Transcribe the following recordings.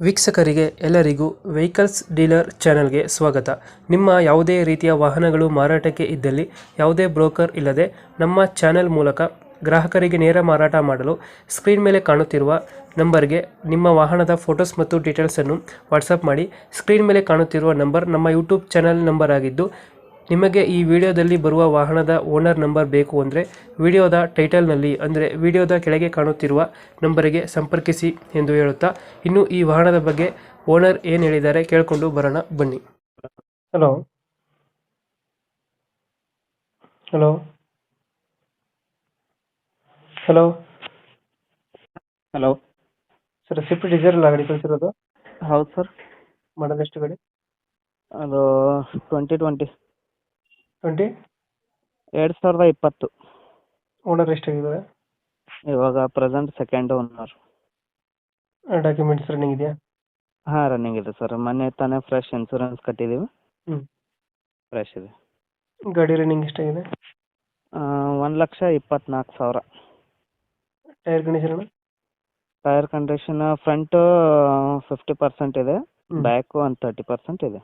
ವೀಕ್ಷಕರಿಗೆ ಎಲ್ಲರಿಗೂ vehicles dealer ಚಾನೆಲ್ಗೆ ಸ್ವಾಗತ. ನಿಮ್ಮ ಯಾವುದೇ ರೀತಿಯ ವಾಹನಗಳು ಮಾರಾಟಕ್ಕೆ ಇದ್ದಲ್ಲಿ ಯಾವುದೇ ಬ್ರೋಕರ್ ಇಲ್ಲದೆ ನಮ್ಮ ಚಾನೆಲ್ ಮೂಲಕ ಗ್ರಾಹಕರಿಗೆ ನೇರ ಮಾರಾಟ ಮಾಡಲು ಸ್ಕ್ರೀನ್ ಮೇಲೆ ಕಾಣುತ್ತಿರುವ ನಂಬರ್ಗೆ ನಿಮ್ಮ ವಾಹನದ ಫೋಟೋಸ್ ಮತ್ತು ಡೀಟೇಲ್ಸನ್ನು ವಾಟ್ಸಪ್ ಮಾಡಿ. ಸ್ಕ್ರೀನ್ ಮೇಲೆ ಕಾಣುತ್ತಿರುವ ನಂಬರ್ ನಮ್ಮ ಯೂಟ್ಯೂಬ್ ಚಾನೆಲ್ ನಂಬರ್ ಆಗಿದ್ದು, ನಿಮಗೆ ಈ ವಿಡಿಯೋದಲ್ಲಿ ಬರುವ ವಾಹನದ ಓನರ್ ನಂಬರ್ ಬೇಕು ಅಂದರೆ ವಿಡಿಯೋದ ಟೈಟಲ್ನಲ್ಲಿ ಅಂದರೆ ವಿಡಿಯೋದ ಕೆಳಗೆ ಕಾಣುತ್ತಿರುವ ನಂಬರಿಗೆ ಸಂಪರ್ಕಿಸಿ ಎಂದು ಹೇಳುತ್ತಾ, ಇನ್ನು ಈ ವಾಹನದ ಬಗ್ಗೆ ಓನರ್ ಏನು ಹೇಳಿದ್ದಾರೆ ಕೇಳಿಕೊಂಡು ಬರೋಣ ಬನ್ನಿ. Hello hello hello hello. Sir, Swift Dzire ಅಲ್ಲ ಗಾಡಿ ಕಳಿಸಿರೋದು? ಹೌದು ಸರ್. ಮಾಡೋದು ಎಷ್ಟು ಗಾಡಿ? ಅದು 2020 20 2020. ಓನರ್ ಎಷ್ಟಾಗಿದ್ದಾರೆ? ಇವಾಗ present second owner. Documents running ಇದೆಯಾ? ಹಾಂ, ರನ್ನಿಂಗ್ ಇದೆ ಸರ್. ಮೊನ್ನೆ ತಾನೇ ಫ್ರೆಶ್ ಇನ್ಸೂರೆನ್ಸ್ ಕಟ್ಟಿದ್ದೀವಿ. ಹ್ಞೂ. ಫ್ರೆಶ್ ಇದೆ. ಗಾಡಿ ರನ್ನಿಂಗ್ ಎಷ್ಟಾಗಿದೆ? 1,24,000. Tyre condition? Tyre condition front 50% ಇದೆ, ಬ್ಯಾಕು ಒಂದು 30% ಇದೆ.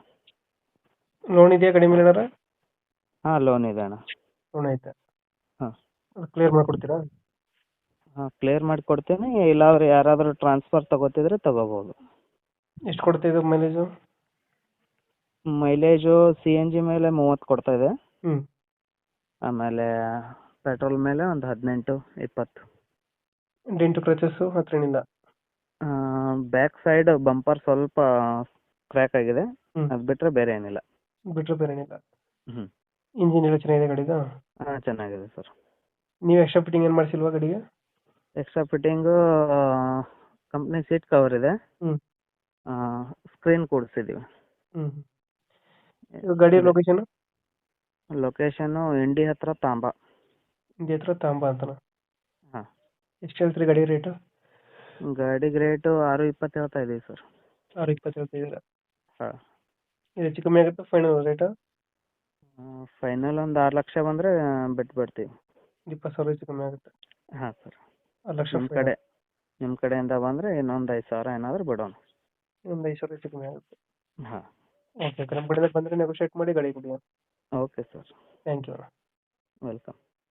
ಲೋನ್ ಇದೆಯಾ ಗಾಡಿ ಮೇಲೆ ಏನಾರ? ಹಾಂ, ಲೋನ್ ಇದೆ ಅಣ್ಣ. ಲೋನ್ ಐತೆ? ಹಾಂ. ಕ್ಲಿಯರ್ ಮಾಡಿಕೊಡ್ತೀರಾ? ಹಾಂ, ಕ್ಲಿಯರ್ ಮಾಡಿ ಕೊಡ್ತೀನಿ. ಇಲ್ಲ ಅವ್ರು ಯಾರಾದರೂ ಟ್ರಾನ್ಸ್ಫರ್ ತಗೋತಿದ್ರೆ ತಗೋಬೋದು. ಎಷ್ಟು ಕೊಡ್ತಾ ಇದು ಮೈಲೇಜು? ಮೈಲೇಜು CNG ಮೇಲೆ 30 ಕೊಡ್ತಾ ಇದೆ. ಹ್ಞೂ. ಆಮೇಲೆ ಪೆಟ್ರೋಲ್ ಮೇಲೆ ಒಂದು 18-20. ಡೆಂಟು ಕ್ರಚಸ್ಸು ಹತ್ರ ಏನಿಲ್ಲ? ಬ್ಯಾಕ್ ಸೈಡ್ ಬಂಪರ್ ಸ್ವಲ್ಪ ಕ್ರ್ಯಾಕ್ ಆಗಿದೆ, ಅದು ಬಿಟ್ಟರೆ ಬೇರೆ ಏನಿಲ್ಲ. ಬಿಟ್ಟರೆ ಬೇರೆ ಏನಿಲ್ಲ. ಹ್ಞೂ. ಇಂಜಿನ್ ಎಲ್ಲ ಚೆನ್ನಾಗಿದೆ ಗಾಡಿದು? ಹಾಂ, ಚೆನ್ನಾಗಿದೆ ಸರ್. ನೀವು ಎಕ್ಸ್ಟ್ರಾ ಫಿಟ್ಟಿಂಗ್ ಏನು ಮಾಡಿಸಿಲ್ವಾ ಗಾಡಿಗೆ? Extra fitting company seat cover ಇದೆ, ಹ್ಞೂ. ಸ್ಕ್ರೀನ್ ಕೂಡಿಸಿದ್ದೀವಿ. ಹ್ಞೂ. ಗಾಡಿ ಲೊಕೇಶನ್? ಲೊಕೇಶನ್ನು ಇಂಡಿ ಹತ್ರ ತಾಂಬ. ಇಂಡಿ ಹತ್ರ ತಾಂಬ ಅಂತನಾ? ಹಾಂ. ಎಷ್ಟು ಹೇಳ್ತೀರಿ ಗಾಡಿ ರೇಟು? ಗಾಡಿಗೆ ರೇಟು 6,20 ಹೇಳ್ತಾ ಇದ್ದೀವಿ ಸರ್. 6,20 ಹೇಳ್ತಿದ್ದೀರಾ? ಹಾಂ. ಇದು ಹೆಚ್ಚು ಕಮ್ಮಿ ಆಗುತ್ತೆ ಫೈನಲ್ ರೇಟು? ಫೈನಲ್ ಒಂದು 6 ಲಕ್ಷ ಬಂದರೆ ಬಿಟ್ಬಿಡ್ತೀವಿ. 20,000 ಹೆಚ್ಚು ಕಮ್ಮಿ ಆಗುತ್ತೆ? ಹಾಂ ಸರ್. 6 ಲಕ್ಷ ನಿಮ್ಮ ಕಡೆಯಿಂದ ಬಂದರೆ ಇನ್ನೊಂದು 5,000 ಏನಾದರೂ ಬಿಡೋಣ. ಒಂದು 5,000 ಹೆಚ್ಚು ಕಮ್ಮಿ ಆಗುತ್ತೆ? ಹಾಂ. ಓಕೆ, ನಮ್ಮ ಕಡೆಯಿಂದ ಬಂದರೆ ನೆಗೋಷಿಯೇಟ್ ಮಾಡಿ ಗಾಡಿ ಕೊಡಿ. Okay sir. Thank you. Welcome.